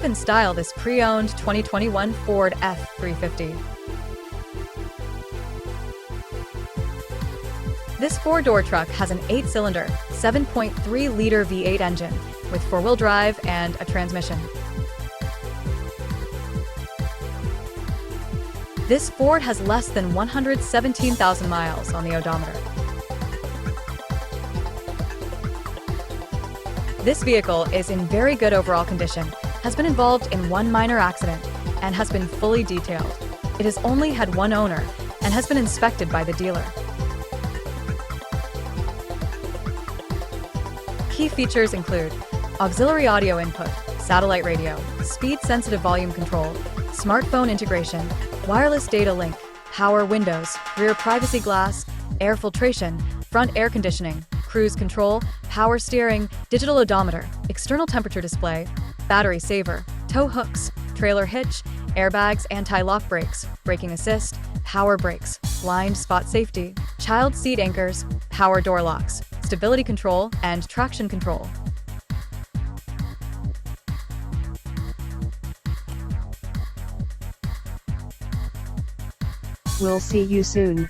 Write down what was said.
In style this pre-owned 2021 Ford F-350. This four-door truck has an 8-cylinder, 7.3-liter V8 engine with four-wheel drive and a transmission. This Ford has less than 117,000 miles on the odometer. This vehicle is in very good overall condition, has been involved in one minor accident, and has been fully detailed. It has only had one owner and has been inspected by the dealer. Key features include auxiliary audio input, satellite radio, speed-sensitive volume control, smartphone integration, wireless data link, power windows, rear privacy glass, air filtration, front air conditioning, cruise control, power steering, digital odometer, external temperature display, battery saver, tow hooks, trailer hitch, airbags, anti-lock brakes, braking assist, power brakes, blind spot safety, child seat anchors, power door locks, stability control, and traction control. We'll see you soon.